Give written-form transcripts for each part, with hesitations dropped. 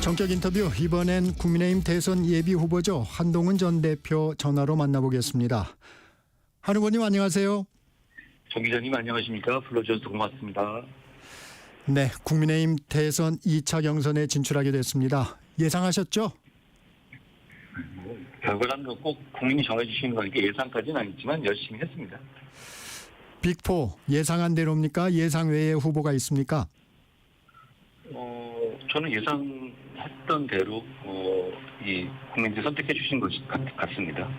전격 인터뷰, 이번엔 국민의힘 대선 예비 후보죠. 한동훈 전 대표 전화로 만나보겠습니다. 한 후보님 안녕하세요. 정 기자님 안녕하십니까? 불러주셔서 고맙습니다. 네, 국민의힘 대선 2차 경선에 진출하게 됐습니다. 예상하셨죠? 결과는 꼭 국민이 정해주시는 거니까 예상까지는 아니지만 열심히 했습니다. 빅4 예상한 대로입니까? 예상 외의 후보가 있습니까? 저는 예상했던 대로 이 국민들이 선택해 주신 것 같습니다.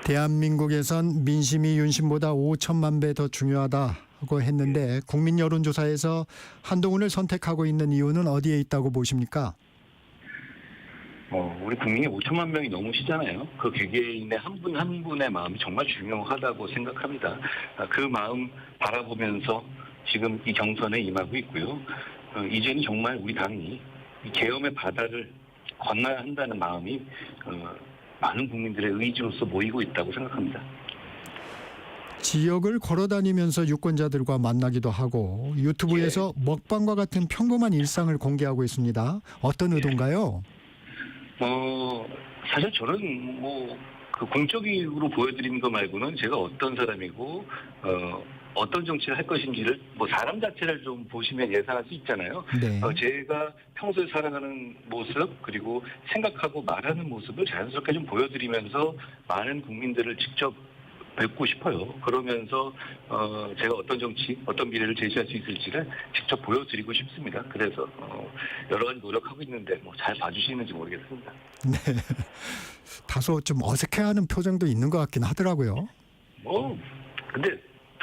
대한민국에선 민심이 윤심보다 5천만 배 더 중요하다고 했는데 국민 여론조사에서 한동훈을 선택하고 있는 이유는 어디에 있다고 보십니까? 우리 국민이 5천만 명이 넘으시잖아요. 그 개개인의 한 분 한 분의 마음이 정말 중요하다고 생각합니다. 그 마음 바라보면서 지금 이 경선에 임하고 있고요. 이제는 정말 우리 당이 이 계엄의 바다를 건너야 한다는 마음이 많은 국민들의 의지로서 모이고 있다고 생각합니다. 지역을 걸어다니면서 유권자들과 만나기도 하고 유튜브에서 먹방과 같은 평범한 일상을 공개하고 있습니다. 어떤 의도인가요? 사실 저는 그 공적으로 보여드리는 것 말고는 제가 어떤 사람이고 어떤 정치를 할 것인지를 사람 자체를 좀 보시면 예상할 수 있잖아요. 네. 제가 평소에 살아가는 모습 그리고 생각하고 말하는 모습을 자연스럽게 좀 보여드리면서 많은 국민들을 직접 뵙고 싶어요. 그러면서 제가 어떤 정치, 어떤 미래를 제시할 수 있을지를 직접 보여드리고 싶습니다. 그래서 여러 가지 노력하고 있는데 잘 봐주시는지 모르겠습니다. 네. 다소 좀 어색해하는 표정도 있는 것 같긴 하더라고요. 근데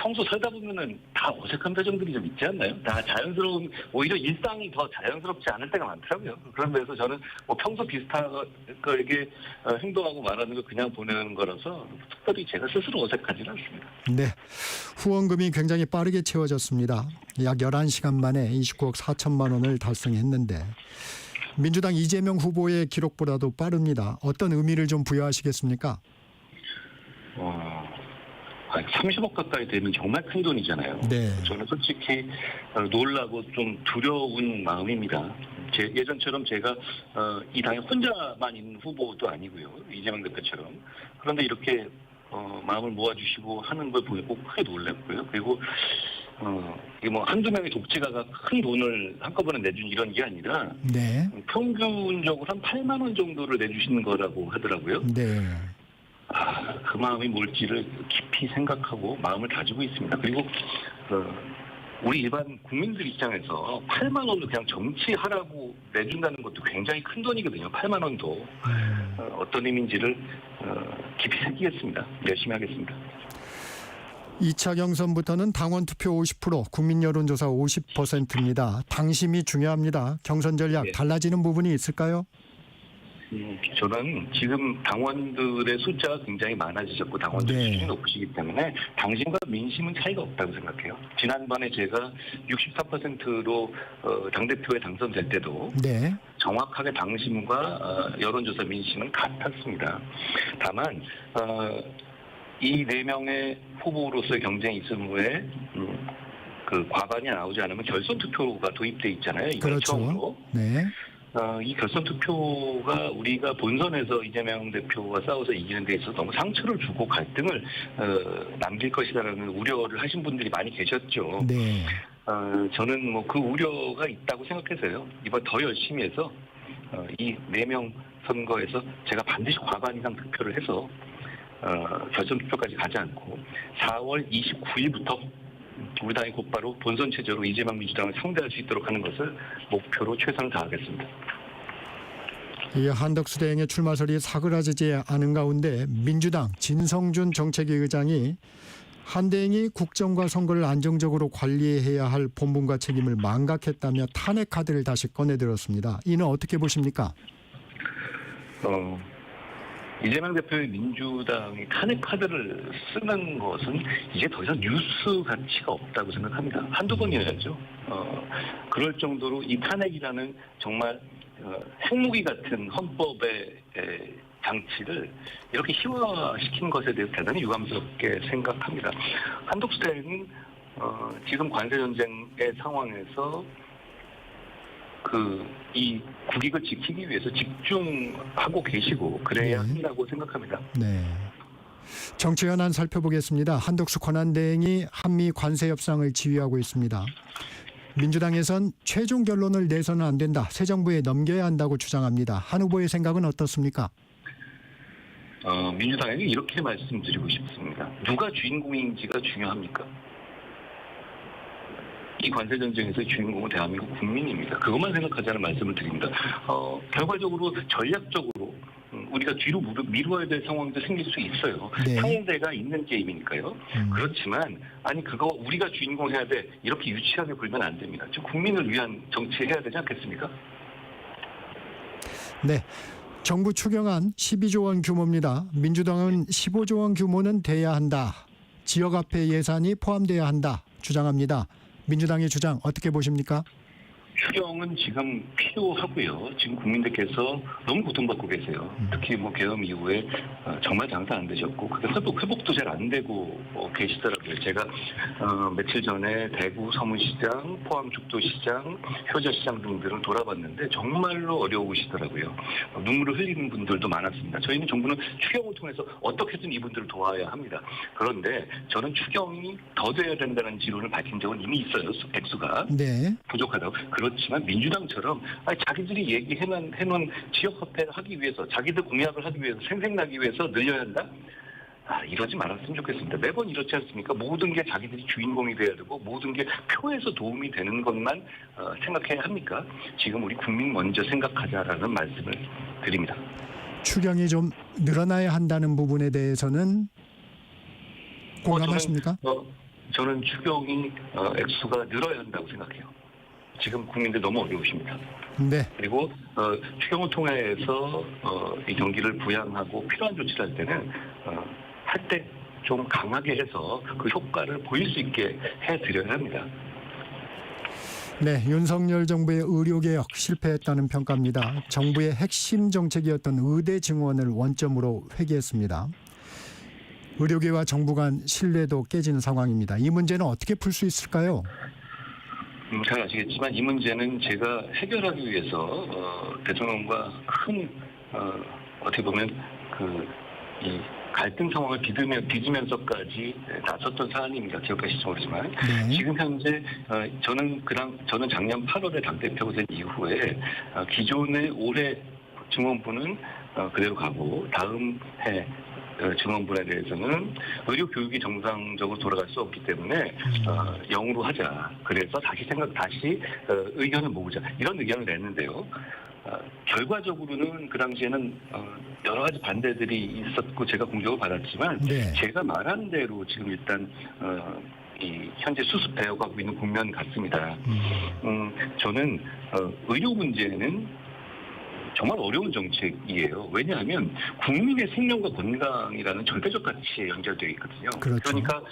평소 살다 보면은 다 어색한 표정들이 좀 있지 않나요? 다 자연스러운, 오히려 일상이 더 자연스럽지 않을 때가 많더라고요. 그런 면에서 저는 평소 비슷하게 행동하고 말하는 걸 그냥 보내는 거라서 특별히 제가 스스로 어색하지는 않습니다. 네. 후원금이 굉장히 빠르게 채워졌습니다. 약 11시간 만에 29억 4천만 원을 달성했는데 민주당 이재명 후보의 기록보다도 빠릅니다. 어떤 의미를 좀 부여하시겠습니까? 30억 가까이 되면 정말 큰 돈이잖아요. 네. 저는 솔직히 놀라고 좀 두려운 마음입니다. 예전처럼 제가 이 당에 혼자만 있는 후보도 아니고요. 이재명 대표처럼. 그런데 이렇게 마음을 모아주시고 하는 걸 보고 크게 놀랐고요. 그리고 이게 한두 명의 독재가가 큰 돈을 한꺼번에 내준 이런 게 아니라 네. 평균적으로 한 8만 원 정도를 내주시는 거라고 하더라고요. 네. 그 마음이 뭘지를 깊이 생각하고 마음을 다지고 있습니다. 그리고 우리 일반 국민들 입장에서 8만 원을 그냥 정치하라고 내준다는 것도 굉장히 큰 돈이거든요. 8만 원도. 어떤 의미인지를 깊이 새기겠습니다. 열심히 하겠습니다. 2차 경선부터는 당원 투표 50%, 국민 여론조사 50%입니다. 당심이 중요합니다. 경선 전략 달라지는 부분이 있을까요? 저는 지금 당원들의 숫자가 굉장히 많아지셨고 당원들 수준이 높으시기 때문에 당심과 민심은 차이가 없다고 생각해요. 지난번에 제가 64%로 당대표에 당선될 때도 정확하게 당심과 여론조사 민심은 같았습니다. 다만 이 4명의 후보로서의 경쟁이 있은 후에 그 과반이 나오지 않으면 결선 투표가 도입돼 있잖아요. 이번 그렇죠. 처음으로. 네. 이 결선 투표가 우리가 본선에서 이재명 대표와 싸워서 이기는 데 있어서 너무 상처를 주고 갈등을 남길 것이라는 우려를 하신 분들이 많이 계셨죠. 네. 저는 그 우려가 있다고 생각해서요. 이번 더 열심히 해서 이 4명 선거에서 제가 반드시 과반 이상 득표를 해서 결선 투표까지 가지 않고 4월 29일부터 우리 당이 곧바로 본선 체제로 이재명 민주당을 상대할 수 있도록 하는 것을 목표로 최선을 다하겠습니다. 이 한덕수 대행의 출마설이 사그라지지 않은 가운데 민주당 진성준 정책위 의장이 한 대행이 국정과 선거를 안정적으로 관리해야 할 본분과 책임을 망각했다며 탄핵 카드를 다시 꺼내들었습니다. 이는 어떻게 보십니까? 이재명 대표의 민주당이 탄핵 카드를 쓰는 것은 이제 더 이상 뉴스 가치가 없다고 생각합니다. 한두 번이어야죠. 그럴 정도로 이 탄핵이라는 정말 핵무기 같은 헌법의 장치를 이렇게 희화시킨 것에 대해서 대단히 유감스럽게 생각합니다. 한덕수 대행은 지금 관세전쟁의 상황에서 이 국익을 지키기 위해서 집중하고 계시고 그래야 네. 한다고 생각합니다. 네. 정치 현안 살펴보겠습니다. 한덕수 권한대행이 한미 관세 협상을 지휘하고 있습니다. 민주당에선 최종 결론을 내서는 안 된다. 새 정부에 넘겨야 한다고 주장합니다. 한 후보의 생각은 어떻습니까? 민주당에게 이렇게 말씀드리고 싶습니다. 누가 주인공인지가 중요합니까? 이 관세 전쟁에서 주인공은 대한민국 국민입니다. 그것만 생각하자는 말씀을 드립니다. 결과적으로 전략적으로 우리가 뒤로 미루어야 될 상황도 생길 수 있어요. 네. 상대가 있는 게임이니까요. 그렇지만 그거 우리가 주인공 해야 돼 이렇게 유치하게 굴면 안 됩니다. 즉 국민을 위한 정치 해야 되지 않겠습니까? 네. 정부 추경안 12조 원 규모입니다. 민주당은 15조 원 규모는 돼야 한다. 지역화폐 예산이 포함돼야 한다. 주장합니다. 민주당의 주장 어떻게 보십니까? 추경은 지금 필요하고요. 지금 국민들께서 너무 고통받고 계세요. 특히 계엄 이후에 정말 장사 안 되셨고 그게 회복도 잘 안 되고 계시더라고요. 제가 며칠 전에 대구 서문시장, 포항 죽도시장, 효자시장 등등을 돌아봤는데 정말로 어려우시더라고요. 눈물을 흘리는 분들도 많았습니다. 저희는 정부는 추경을 통해서 어떻게든 이분들을 도와야 합니다. 그런데 저는 추경이 더 돼야 된다는 지론을 밝힌 적은 이미 있어요. 액수가 네. 부족하다고. 그렇지만 민주당처럼 자기들이 얘기해놓은 지역화폐를 하기 위해서 자기들 공약을 하기 위해서 생생나기 위해서 늘려야 한다? 이러지 말았으면 좋겠습니다. 매번 이렇지 않습니까? 모든 게 자기들이 주인공이 돼야 되고 모든 게 표에서 도움이 되는 것만 생각해야 합니까? 지금 우리 국민 먼저 생각하자라는 말씀을 드립니다. 추경이 좀 늘어나야 한다는 부분에 대해서는 공감하십니까? 저는 추경이 액수가 늘어야 한다고 생각해요. 지금 국민들 너무 어려우십니다. 네. 그리고 추경을 통해서 이 경기를 부양하고 필요한 조치를 할 때는 할 때 좀 강하게 해서 그 효과를 보일 수 있게 해드려야 합니다. 네, 윤석열 정부의 의료개혁 실패했다는 평가입니다. 정부의 핵심 정책이었던 의대 증원을 원점으로 회귀했습니다. 의료계와 정부 간 신뢰도 깨진 상황입니다. 이 문제는 어떻게 풀 수 있을까요? 잘 아시겠지만 이 문제는 제가 해결하기 위해서 대통령과 큰 어떻게 보면 이 갈등 상황을 빚으면서까지 나섰던 사안입니다. 기억하실지 모르지만 네. 지금 현재 저는 작년 8월에 당대표가 된 이후에 기존의 올해 증원부는 그대로 가고 다음 해 증원분에 대해서는 의료 교육이 정상적으로 돌아갈 수 없기 때문에 0으로 하자. 그래서 다시 의견을 모으자. 이런 의견을 냈는데요. 결과적으로는 그 당시에는 여러 가지 반대들이 있었고 제가 공격을 받았지만 네. 제가 말한 대로 지금 일단 이 현재 수습되어가고 있는 국면 같습니다. 저는 의료 문제는 정말 어려운 정책이에요. 왜냐하면 국민의 생명과 건강이라는 절대적 가치에 연결되어 있거든요. 그렇죠. 그러니까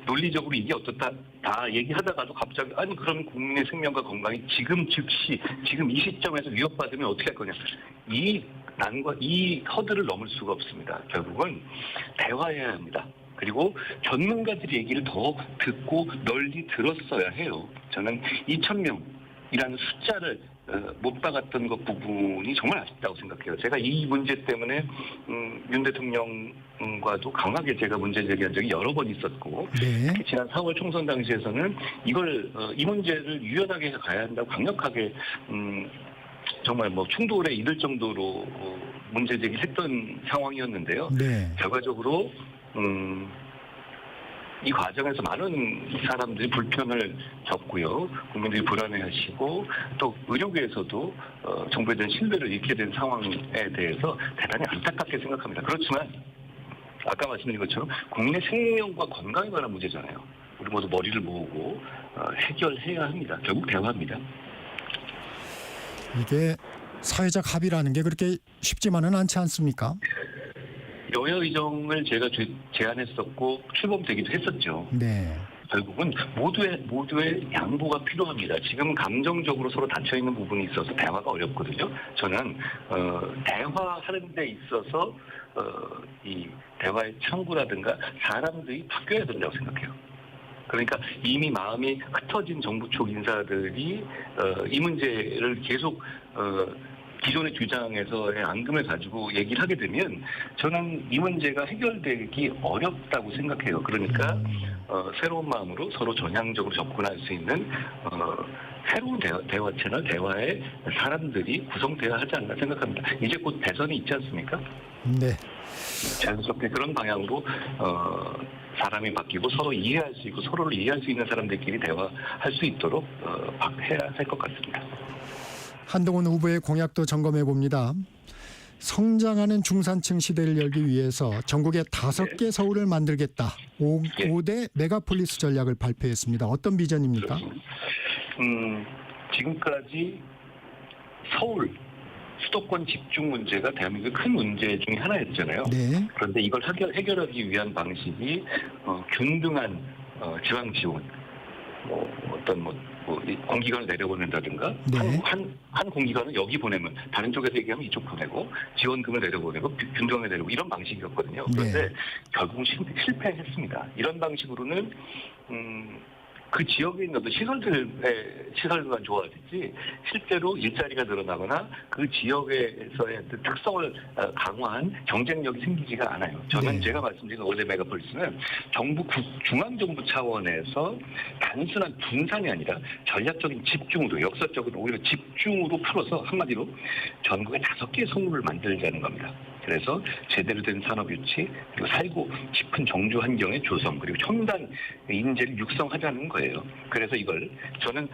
논리적으로 이게 어떻다 다 얘기하다가도 갑자기 그럼 국민의 생명과 건강이 지금 즉시 지금 이 시점에서 위협받으면 어떻게 할 거냐. 이 허들을 넘을 수가 없습니다. 결국은 대화해야 합니다. 그리고 전문가들의 얘기를 더 듣고 널리 들었어야 해요. 저는 2,000명이라는 숫자를 못 박았던 것 부분이 정말 아쉽다고 생각해요. 제가 이 문제 때문에 윤 대통령과도 강하게 제가 문제 제기한 적이 여러 번 있었고 네. 특히 지난 4월 총선 당시에서는 이 문제를 유연하게 가야 한다고 강력하게 정말 충돌에 이를 정도로 문제 제기했던 상황이었는데요. 네. 결과적으로 이 과정에서 많은 사람들이 불편을 겪고요. 국민들이 불안해하시고 또 의료계에서도 정부에 대한 신뢰를 잃게 된 상황에 대해서 대단히 안타깝게 생각합니다. 그렇지만 아까 말씀드린 것처럼 국민의 생명과 건강에 관한 문제잖아요. 우리 모두 머리를 모으고 해결해야 합니다. 결국 대화입니다. 이게 사회적 합의라는 게 그렇게 쉽지만은 않지 않습니까? 여야 의정을 제가 제안했었고 출범되기도 했었죠. 네. 결국은 모두의 양보가 필요합니다. 지금 감정적으로 서로 닫혀 있는 부분이 있어서 대화가 어렵거든요. 저는 대화하는 데 있어서 이 대화의 창구라든가 사람들이 바뀌어야 된다고 생각해요. 그러니까 이미 마음이 흩어진 정부 쪽 인사들이 이 문제를 계속 기존의 주장에서의 앙금을 가지고 얘기를 하게 되면 저는 이 문제가 해결되기 어렵다고 생각해요. 그러니까 새로운 마음으로 서로 전향적으로 접근할 수 있는 새로운 대화 채널, 대화의 사람들이 구성돼야 하지 않나 생각합니다. 이제 곧 대선이 있지 않습니까? 네. 자연스럽게 그런 방향으로 사람이 바뀌고 서로 이해할 수 있고 서로를 이해할 수 있는 사람들끼리 대화할 수 있도록 해야 할 것 같습니다. 한동훈 후보의 공약도 점검해 봅니다. 성장하는 중산층 시대를 열기 위해서 전국에 5개 서울을 만들겠다. 5대 메가폴리스 전략을 발표했습니다. 어떤 비전입니까? 지금까지 서울 수도권 집중 문제가 대한민국의 큰 문제 중에 하나였잖아요. 네. 그런데 이걸 해결하기 위한 방식이 균등한 지방 지원, 공기관을 내려보낸다든가 네. 한 공기관은 여기 보내면 다른 쪽에서 얘기하면 이쪽 보내고 지원금을 내려보내고 균등하게 내려고 이런 방식이었거든요. 그런데 네. 결국은 실패했습니다. 이런 방식으로는 그 지역에 있는 시설들만 좋아지지 실제로 일자리가 늘어나거나 그 지역에서의 특성을 강화한 경쟁력이 생기지가 않아요. 저는 네. 제가 말씀드린 5대 메가폴리스는 중앙정부 차원에서 단순한 분산이 아니라 전략적인 집중으로 역사적으로 오히려 집중으로 풀어서 한마디로 전국에 5개의 성우를 만들자는 겁니다. 그래서 제대로 된 산업 유치, 그리고 살고 싶은 정주 환경의 조성, 그리고 첨단 인재를 육성하자는 거예요. 그래서 이걸 저는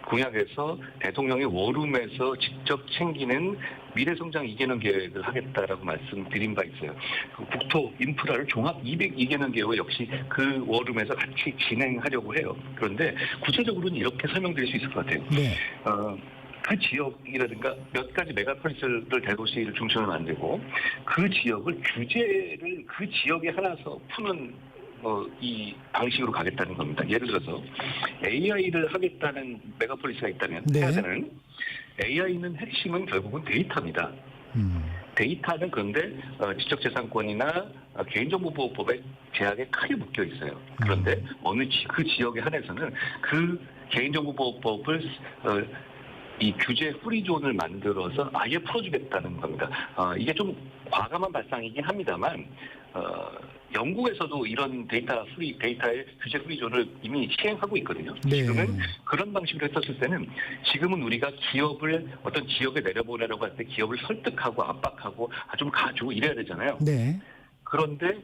공약에서 대통령의 워룸에서 직접 챙기는 미래성장 2개년 계획을 하겠다라고 말씀드린 바 있어요. 국토 인프라를 종합 200 2개년 계획 역시 그 워룸에서 같이 진행하려고 해요. 그런데 구체적으로는 이렇게 설명드릴 수 있을 것 같아요. 네. 그 지역이라든가 몇 가지 메가폴리스를 대도시를 중심으로 만들고 그 지역을 규제를 그 지역에 하나서 푸는 이 방식으로 가겠다는 겁니다. 예를 들어서 AI를 하겠다는 메가폴리스가 있다면 네. 해야 되는 AI는 핵심은 결국은 데이터입니다. 데이터는 그런데 지적재산권이나 개인정보보호법의 제약에 크게 묶여 있어요. 그런데 그 지역에 한해서는 그 개인정보보호법을 이 규제 프리존을 만들어서 아예 풀어주겠다는 겁니다. 이게 좀 과감한 발상이긴 합니다만 영국에서도 이런 데이터의 규제 프리존을 이미 시행하고 있거든요. 네. 지금은 그런 방식으로 했었을 때는 지금은 우리가 기업을 어떤 지역에 내려보내려고 할 때 기업을 설득하고 압박하고 좀 가주고 이래야 되잖아요. 네. 그런데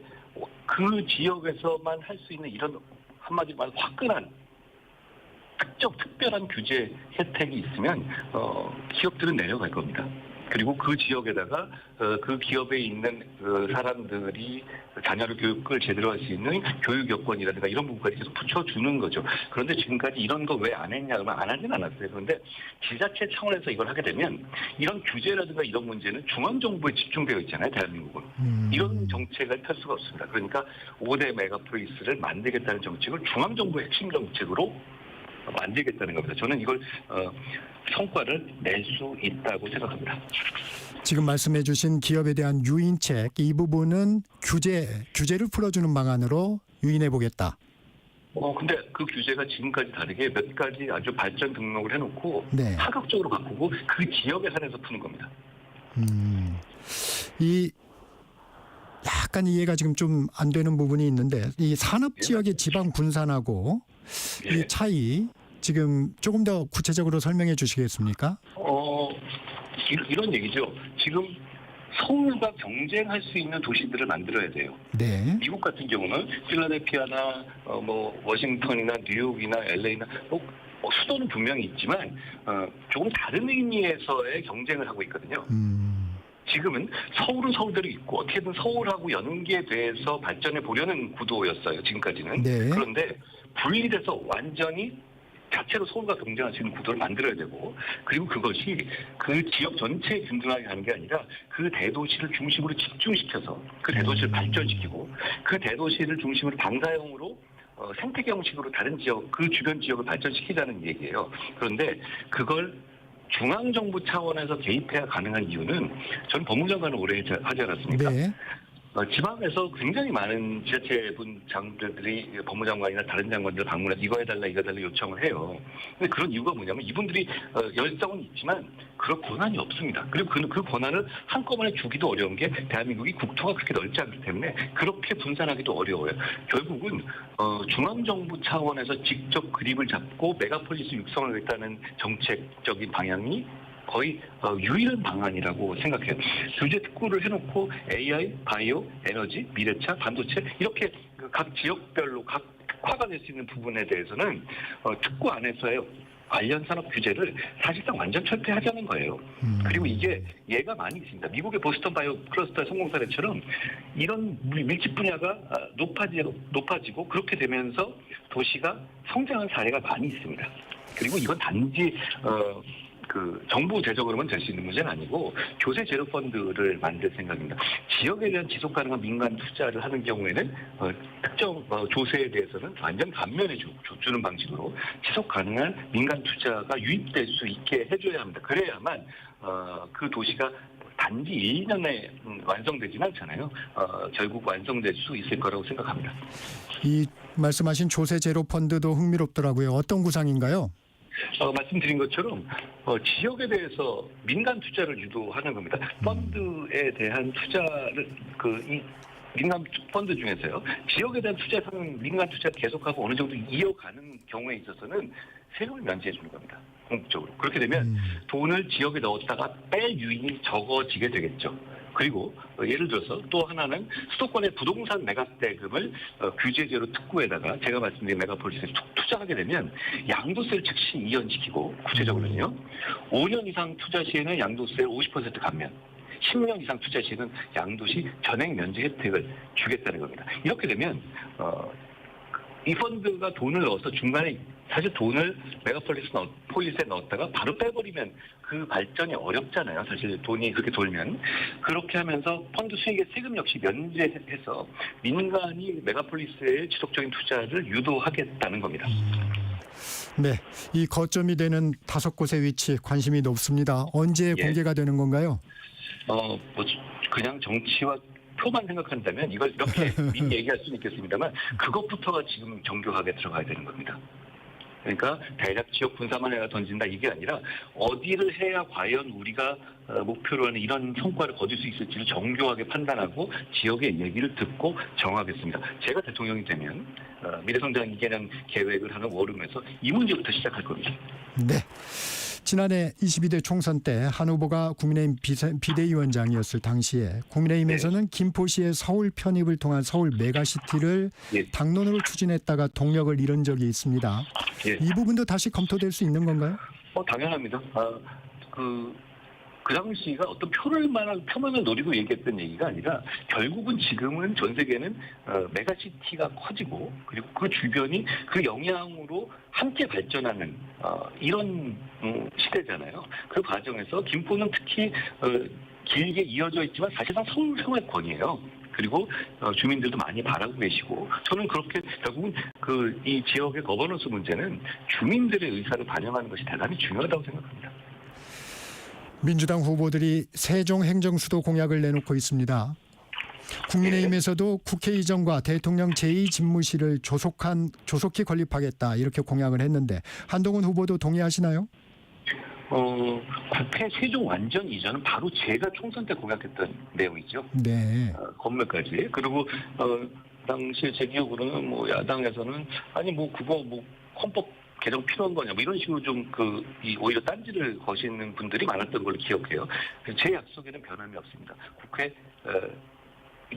그 지역에서만 할 수 있는 이런 한마디로 말해 화끈한 특별한 규제 혜택이 있으면 기업들은 내려갈 겁니다. 그리고 그 지역에다가 그 기업에 있는 사람들이 자녀를 교육을 제대로 할 수 있는 교육 여건이라든가 이런 부분까지 계속 붙여주는 거죠. 그런데 지금까지 이런 거 왜 안 했냐 그러면 안 하진 않았어요. 그런데 지자체 차원에서 이걸 하게 되면 이런 규제라든가 이런 문제는 중앙정부에 집중되어 있잖아요. 대한민국은. 이런 정책을 펼 수가 없습니다. 그러니까 5대 메가폴리스를 만들겠다는 정책을 중앙정부의 핵심 정책으로 만들겠다는 겁니다. 저는 이걸 성과를 낼 수 있다고 생각합니다. 지금 말씀해 주신 기업에 대한 유인책 이 부분은 규제를 풀어주는 방안으로 유인해 보겠다. 근데 그 규제가 지금까지 다르게 몇 가지 아주 발전 등록을 해놓고 네. 파격적으로 바꾸고 그 지역에 한해서 푸는 겁니다. 이 약간 이해가 지금 좀 안 되는 부분이 있는데 이 산업 지역의 지방 분산하고 이 차이 지금 조금 더 구체적으로 설명해 주시겠습니까? 이런 얘기죠. 지금 서울과 경쟁할 수 있는 도시들을 만들어야 돼요. 네. 미국 같은 경우는 필라델피아나 워싱턴이나 뉴욕이나 LA나 수도는 분명히 있지만 조금 다른 의미에서의 경쟁을 하고 있거든요. 지금은 서울은 서울대로 있고 어떻게든 서울하고 연계돼서 발전해 보려는 구도였어요. 지금까지는. 네. 그런데 분리돼서 완전히 자체로 서울과 경쟁할 수 있는 구도를 만들어야 되고 그리고 그것이 그 지역 전체에 균등하게 가는 게 아니라 그 대도시를 중심으로 집중시켜서 그 대도시를 발전시키고 그 대도시를 중심으로 방사형으로 생태계 형식으로 다른 지역, 그 주변 지역을 발전시키자는 얘기예요. 그런데 그걸 중앙정부 차원에서 개입해야 가능한 이유는 전 법무장관을 오래 하지 않았습니까? 네. 지방에서 굉장히 많은 지자체분 장들이 법무장관이나 다른 장관들 방문해서 이거 해달라 이거 해달라 요청을 해요. 근데 그런 이유가 뭐냐면 이분들이 열정은 있지만 그런 권한이 없습니다. 그리고 그 권한을 한꺼번에 주기도 어려운 게 대한민국이 국토가 그렇게 넓지 않기 때문에 그렇게 분산하기도 어려워요. 결국은 중앙정부 차원에서 직접 그립을 잡고 메가폴리스 육성을 하겠다는 정책적인 방향이 거의 유일한 방안이라고 생각해요. 규제 특구를 해놓고 AI, 바이오, 에너지, 미래차, 반도체 이렇게 각 지역별로 각 특화가 될 수 있는 부분에 대해서는 특구 안에서의 관련 산업 규제를 사실상 완전 철폐하자는 거예요. 그리고 이게 예가 많이 있습니다. 미국의 보스턴 바이오 클러스터 성공 사례처럼 이런 밀집 분야가 높아지고 그렇게 되면서 도시가 성장한 사례가 많이 있습니다. 그리고 이건 단지 정부 재정으로만 될 수 있는 문제는 아니고 조세 제로 펀드를 만들 생각입니다. 지역에 대한 지속 가능한 민간 투자를 하는 경우에는 특정 조세에 대해서는 완전 감면해 주는 방식으로 지속 가능한 민간 투자가 유입될 수 있게 해줘야 합니다. 그래야만 그 도시가 단지 1년에 완성되지는 않잖아요. 결국 완성될 수 있을 거라고 생각합니다. 이 말씀하신 조세 제로 펀드도 흥미롭더라고요. 어떤 구상인가요? 말씀드린 것처럼 지역에 대해서 민간 투자를 유도하는 겁니다. 펀드에 대한 투자를 이 민간 펀드 중에서요. 지역에 대한 투자는 민간 투자를 계속하고 어느 정도 이어가는 경우에 있어서는 세금을 면제해 주는 겁니다. 궁극적으로. 그렇게 되면 돈을 지역에 넣었다가 뺄 유인이 적어지게 되겠죠. 그리고 예를 들어서 또 하나는 수도권의 부동산 매각대금을 규제제로 특구에다가 제가 말씀드린 메가폴리스에 투자하게 되면 양도세를 즉시 이연시키고 구체적으로는요. 5년 이상 투자 시에는 양도세를 50% 감면 10년 이상 투자 시에는 양도시 전액 면제 혜택을 주겠다는 겁니다. 이렇게 되면 이 펀드가 돈을 넣어서 중간에 사실 돈을 메가폴리스에 넣었다가 바로 빼버리면 그 발전이 어렵잖아요. 사실 돈이 그렇게 돌면. 그렇게 하면서 펀드 수익의 세금 역시 면제해서 민간이 메가폴리스의 지속적인 투자를 유도하겠다는 겁니다. 네, 이 거점이 되는 5곳의 위치 관심이 높습니다. 언제 공개가 되는 건가요? 그냥 정치와 표만 생각한다면 이걸 이렇게 미리 얘기할 수는 있겠습니다만 그것부터가 지금 정교하게 들어가야 되는 겁니다. 그러니까 대략 지역 분사만 해가 던진다 이게 아니라 어디를 해야 과연 우리가 목표로 하는 이런 성과를 거둘 수 있을지를 정교하게 판단하고 지역의 얘기를 듣고 정하겠습니다. 제가 대통령이 되면 미래성장 2개년 계획을 하는 워룸에서 이 문제부터 시작할 겁니다. 네. 지난해 22대 총선 때 한 후보가 국민의힘 비대위원장이었을 당시에 국민의힘에서는 김포시의 서울 편입을 통한 서울 메가시티를 당론으로 추진했다가 동력을 잃은 적이 있습니다. 이 부분도 다시 검토될 수 있는 건가요? 당연합니다. 그 당시가 어떤 표만을 노리고 얘기했던 얘기가 아니라 결국은 지금은 전 세계는 메가시티가 커지고 그리고 그 주변이 그 영향으로 함께 발전하는 이런 시대잖아요. 그 과정에서 김포는 특히 길게 이어져 있지만 사실상 서울 생활권이에요. 그리고 주민들도 많이 바라고 계시고 저는 그렇게 결국은 이 지역의 거버넌스 문제는 주민들의 의사를 반영하는 것이 대단히 중요하다고 생각합니다. 민주당 후보들이 세종 행정수도 공약을 내놓고 있습니다. 국민의힘에서도 국회 이전과 대통령 제2집무실을 조속히 건립하겠다 이렇게 공약을 했는데 한동훈 후보도 동의하시나요? 국회 세종 완전 이전은 바로 제가 총선 때 공약했던 내용이죠. 네. 건물까지. 그리고 당시 제 기억으로는 야당에서는 그거 헌법 개정 필요한 거냐 이런 식으로 좀 오히려 딴지를 거시는 분들이 많았던 걸로 기억해요. 제 약속에는 변함이 없습니다. 국회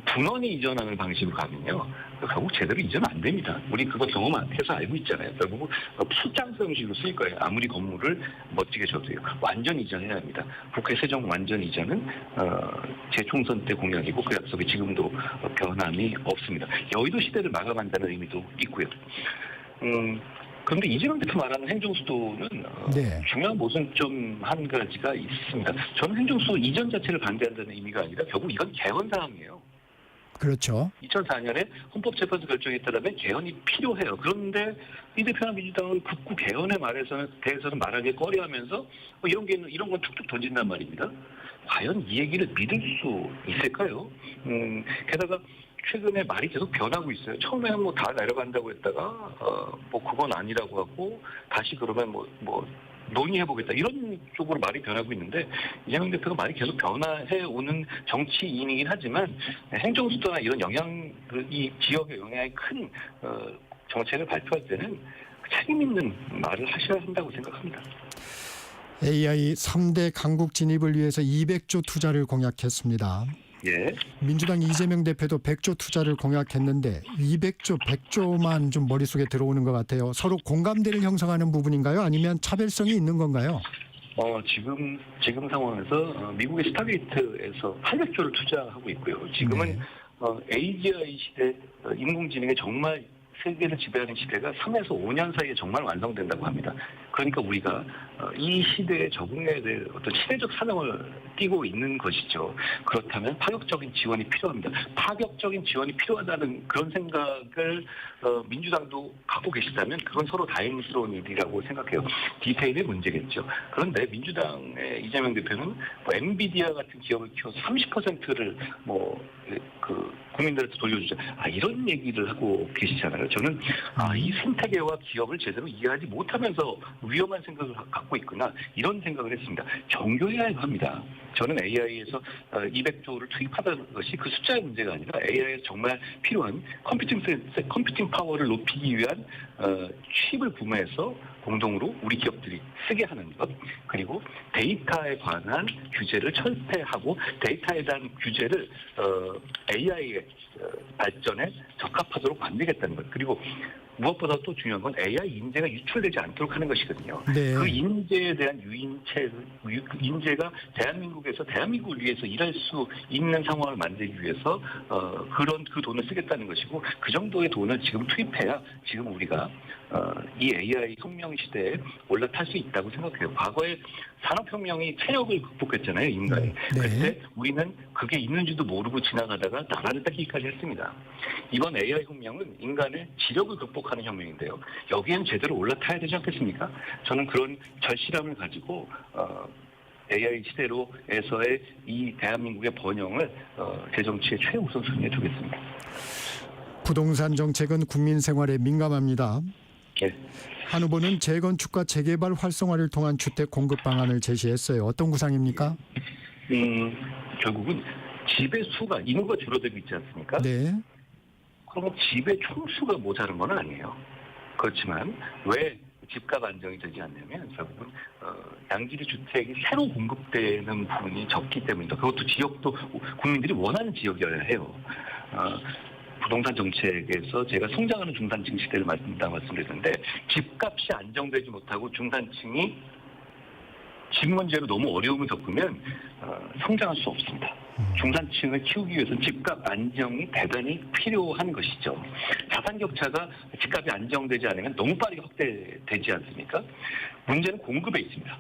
분원이 이전하는 방식으로 가면요 결국 제대로 이전 안 됩니다. 우리 그거 경험해서 알고 있잖아요. 결국 숫장성 형식으로 쓰일 거예요. 아무리 건물을 멋지게 줘도요. 완전 이전해야 합니다. 국회 세종 완전 이전은 제 총선 때 공약이고 그 약속이 지금도 변함이 없습니다. 여의도 시대를 마감한다는 의미도 있고요. 그런데 이재명 대표 말하는 행정수도는 중요한 모순점 한 가지가 있습니다. 저는 행정수도 이전 자체를 반대한다는 의미가 아니라 결국 이건 개헌 사항이에요. 그렇죠. 2004년에 헌법재판소 결정에 따르면 개헌이 필요해요. 그런데 이 대표나 민주당은 극구 개헌에 대해서는 말하기 꺼려하면서 이런 건 툭툭 던진단 말입니다. 과연 이 얘기를 믿을 수 있을까요? 게다가 최근에 말이 계속 변하고 있어요. 처음에는 뭐 다 내려간다고 했다가 뭐 그건 아니라고 하고 다시 그러면 뭐 논의해보겠다 이런 쪽으로 말이 변하고 있는데 이재명 대표가 말이 계속 변화해 오는 정치인이긴 하지만 행정수도나 이런 이 지역의 영향이 큰 정책을 발표할 때는 책임 있는 말을 하셔야 한다고 생각합니다. AI 3대 강국 진입을 위해서 200조 투자를 공약했습니다. 예. 민주당 이재명 대표도 100조 투자를 공약했는데 200조, 100조만 좀 머릿속에 들어오는 것 같아요. 서로 공감대를 형성하는 부분인가요? 아니면 차별성이 있는 건가요? 지금 상황에서 미국의 스타게이트에서 800조를 투자하고 있고요. 지금은 AGI 시대 인공지능의 정말 세계를 지배하는 시대가 3에서 5년 사이에 정말 완성된다고 합니다. 그러니까 우리가 이 시대에 적응해야 될 어떤 시대적 사명을 띠고 있는 것이죠. 그렇다면 파격적인 지원이 필요합니다. 파격적인 지원이 필요하다는 그런 생각을 민주당도 갖고 계시다면 그건 서로 다행스러운 일이라고 생각해요. 디테일의 문제겠죠. 그런데 민주당의 이재명 대표는 엔비디아 같은 기업을 키워서 30%를 국민들한테 돌려주자. 이런 얘기를 하고 계시잖아요. 저는 이 생태계와 기업을 제대로 이해하지 못하면서 위험한 생각을 갖고 있구나 이런 생각을 했습니다. 정교해야 합니다. 저는 AI에서 200조를 투입하다는 것이 그 숫자의 문제가 아니라 AI에서 정말 필요한 컴퓨팅 파워를 높이기 위한 칩을 구매해서 공동으로 우리 기업들이 쓰게 하는 것, 그리고 데이터에 관한 규제를 철폐하고 데이터에 대한 규제를 AI의 발전에 적합하도록 만들겠다는 것, 그리고 무엇보다 또 중요한 건 AI 인재가 유출되지 않도록 하는 것이거든요. 네. 그 인재에 대한 인재가 대한민국을 위해서 일할 수 있는 상황을 만들기 위해서 그 돈을 쓰겠다는 것이고, 그 정도의 돈을 지금 투입해야 지금 우리가 이 AI 혁명 시대에 올라탈 수 있다고 생각해요. 과거에 산업혁명이 체력을 극복했잖아요, 인간이. 네. 그때 우리는 그게 있는지도 모르고 지나가다가 나라를 뺏기기까지 했습니다. 이번 AI 혁명은 인간의 지력을 극복하는 혁명인데요. 여기엔 제대로 올라타야 되지 않겠습니까? 저는 그런 절실함을 가지고 AI 시대로에서의 이 대한민국의 번영을 제 정치의 최우선순위에 두겠습니다. 부동산 정책은 국민 생활에 민감합니다. 네. 한 후보는 재건축과 재개발 활성화를 통한 주택 공급 방안을 제시했어요. 어떤 구상입니까? 결국은 집의 수가, 인구가 줄어들고 있지 않습니까? 네. 그러면 집의 총수가 모자란 건 아니에요. 그렇지만 왜 집값 안정이 되지 않냐면 결국은 양질의 주택이 새로 공급되는 부분이 적기 때문이다. 그것도 지역도 국민들이 원하는 지역이어야 해요. 부동산 정책에서 제가 성장하는 중산층 시대를 말씀드렸는데 집값이 안정되지 못하고 중산층이 집 문제로 너무 어려움을 겪으면 성장할 수 없습니다. 중산층을 키우기 위해서는 집값 안정이 대단히 필요한 것이죠. 자산 격차가 집값이 안정되지 않으면 너무 빠르게 확대되지 않습니까? 문제는 공급에 있습니다.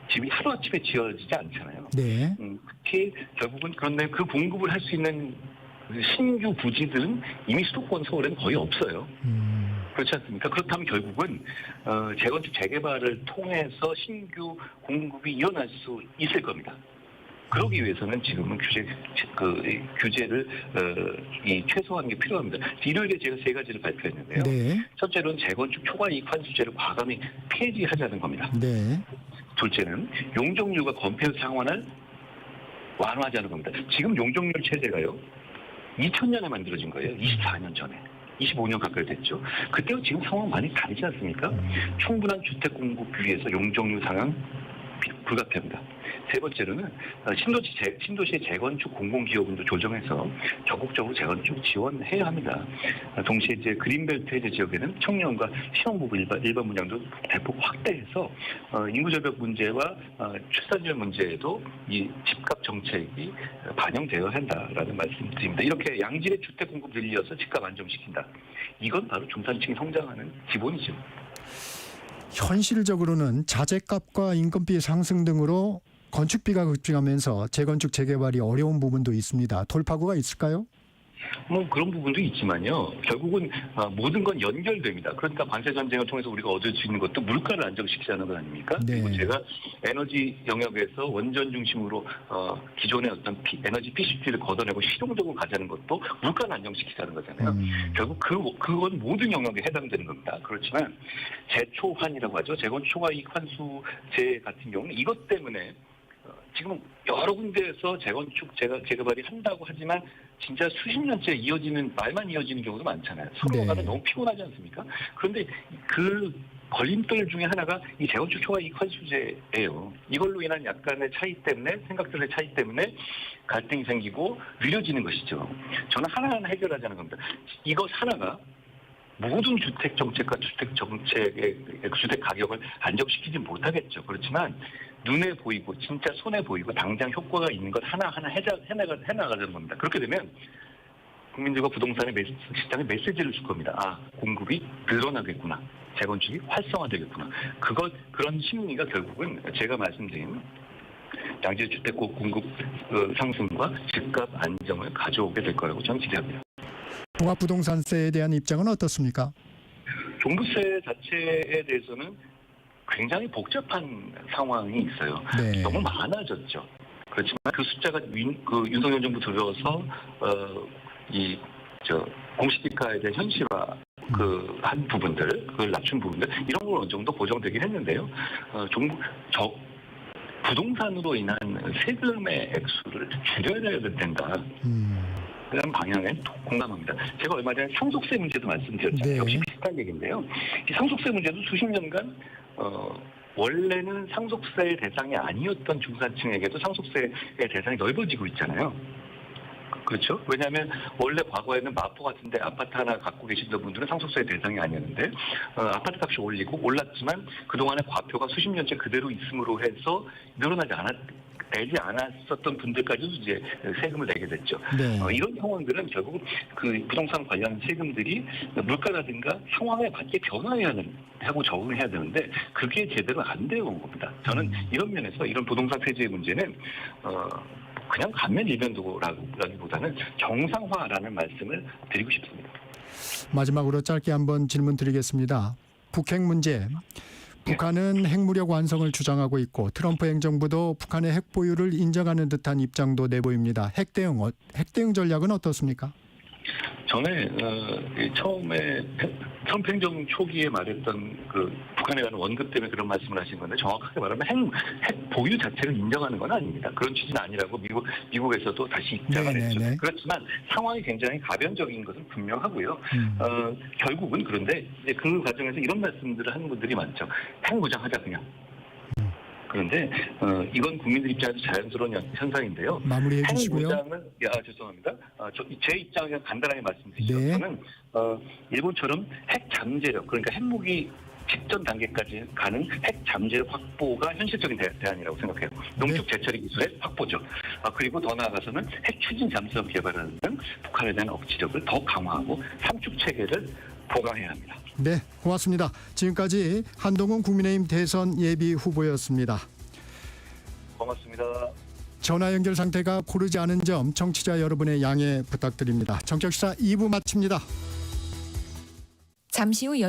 집이 하루아침에 지어지지 않잖아요. 네. 특히 결국은 그런데 그 공급을 할 수 있는 신규 부지들은 이미 수도권 서울에는 거의 없어요. 그렇지 않습니까? 그렇다면 결국은 재건축 재개발을 통해서 신규 공급이 일어날 수 있을 겁니다. 그러기 위해서는 지금은 규제를 최소화하는 게 필요합니다. 일요일에 제가 3가지를 발표했는데요. 네. 첫째로는 재건축 초과이익 환수제를 과감히 폐지하자는 겁니다. 네. 둘째는 용적률과 건폐율 상환을 완화하자는 겁니다. 지금 용적률 체제가요, 2000년에 만들어진 거예요. 24년 전에. 25년 가까이 됐죠. 그때와 지금 상황 많이 다르지 않습니까? 충분한 주택 공급 위해서 용적률 상향 불가피합니다. 세 번째로는 신도시의 재건축 공공기여금도 조정해서 적극적으로 재건축 지원해야 합니다. 동시에 이제 그린벨트 해제 지역에는 청년과 신혼부부 일반 분양도 대폭 확대해서 인구 절벽 문제와 출산율 문제에도 이 집값 정책이 반영되어야 한다라는 말씀드립니다. 이렇게 양질의 주택 공급 늘려서 집값 안정시킨다. 이건 바로 중산층이 성장하는 기본이죠. 현실적으로는 자재값과 인건비 상승 등으로 건축비가 급증하면서 재건축 재개발이 어려운 부분도 있습니다. 돌파구가 있을까요? 뭐 그런 부분도 있지만요. 결국은 모든 건 연결됩니다. 그러니까 관세 전쟁을 통해서 우리가 얻을 수 있는 것도 물가를 안정시키자는 것 아닙니까? 네. 그리고 제가 에너지 영역에서 원전 중심으로 기존의 어떤 에너지 PCT를 걷어내고 실용적으로 가자는 것도 물가를 안정시키자는 거잖아요. 결국 그건 모든 영역에 해당되는 겁니다. 그렇지만 재초환이라고 하죠. 재건초과이익 환수제 같은 경우는 이것 때문에 지금 여러 군데에서 재건축, 재개발이 한다고 하지만 진짜 수십 년째 말만 이어지는 경우도 많잖아요. 서로가 네. 너무 피곤하지 않습니까? 그런데 그 걸림돌 중에 하나가 이 재건축 초과이익 환수제예요. 이걸로 인한 약간의 차이 때문에, 생각들의 차이 때문에 갈등이 생기고 느려지는 것이죠. 저는 하나하나 해결하자는 겁니다. 이것 하나가 모든 주택 정책과 주택 정책의 주택 가격을 안정시키지 못하겠죠. 그렇지만 눈에 보이고 진짜 손에 보이고 당장 효과가 있는 것 하나하나 해나가자는 겁니다. 그렇게 되면 국민들과 부동산의 시장에 메시지를 줄 겁니다. 아, 공급이 늘어나겠구나. 재건축이 활성화되겠구나. 그런 심리가 결국은 제가 말씀드린 양질 주택고 공급 상승과 집값 안정을 가져오게 될 거라고 저는 기대합니다. 종합부동산세에 대한 입장은 어떻습니까? 종부세 자체에 대해서는 굉장히 복잡한 상황이 있어요. 네. 너무 많아졌죠. 그렇지만 그 숫자가 윤석열 정부 들어서 공시지가에 대한 현실화 한 부분들, 그걸 낮춘 부분들 이런 걸 어느 정도 보정되긴 했는데요. 부동산으로 인한 세금의 액수를 줄여야 된다. 그런 방향에 공감합니다. 제가 얼마 전에 상속세 문제도 말씀드렸잖아요. 네. 역시 비슷한 얘기인데요. 이 상속세 문제도 수십 년간 원래는 상속세의 대상이 아니었던 중산층에게도 상속세의 대상이 넓어지고 있잖아요. 그렇죠? 왜냐하면 원래 과거에는 마포 같은데 아파트 하나 갖고 계시던 분들은 상속세의 대상이 아니었는데 아파트 값이 올랐지만 그동안의 과표가 수십 년째 그대로 있음으로 해서 내지 않았었던 분들까지도 이제 세금을 내게 됐죠. 네. 이런 상황들은 결국 그 부동산 관련 세금들이 물가라든가 상황에 맞게 하고 적응해야 되는데 그게 제대로 안 되어 온 겁니다. 저는 이런 면에서 이런 부동산 세제의 문제는 그냥 감면 일변도라기보다는 정상화라는 말씀을 드리고 싶습니다. 마지막으로 짧게 한번 질문 드리겠습니다. 북핵 문제. 북한은 핵무력 완성을 주장하고 있고 트럼프 행정부도 북한의 핵 보유를 인정하는 듯한 입장도 내보입니다. 핵 대응 전략은 어떻습니까? 전에 처음에 트럼프 행정 초기에 말했던 북한에 관한 원급 때문에 그런 말씀을 하신 건데 정확하게 말하면 핵 보유 자체를 인정하는 건 아닙니다. 그런 취지는 아니라고 미국에서도 다시 입장을 했죠. 그렇지만 상황이 굉장히 가변적인 것은 분명하고요. 결국은 그런데 이제 그 과정에서 이런 말씀들을 하는 분들이 많죠. 핵 무장하자 그냥. 그런데 이건 국민들 입장에서 자연스러운 현상인데요. 마무리해 주시고요. 핵무장은 죄송합니다. 제 입장을 간단하게 말씀드리죠. 네. 저는 일본처럼 핵 잠재력 그러니까 핵무기 직전 단계까지 가는 핵 잠재력 확보가 현실적인 대안이라고 생각해요. 농축 재처리 기술의 확보죠. 그리고 더 나아가서는 핵 추진 잠수함 개발하는 등 북한에 대한 억지력을 더 강화하고 삼축 체계를 보강해야 합니다. 네, 고맙습니다. 지금까지 한동훈 국민의힘 대선 예비 후보였습니다. 고맙습니다. 전화 연결 상태가 고르지 않은 점 청취자 여러분의 양해 부탁드립니다. 정책시사 2부 마칩니다. 잠시 후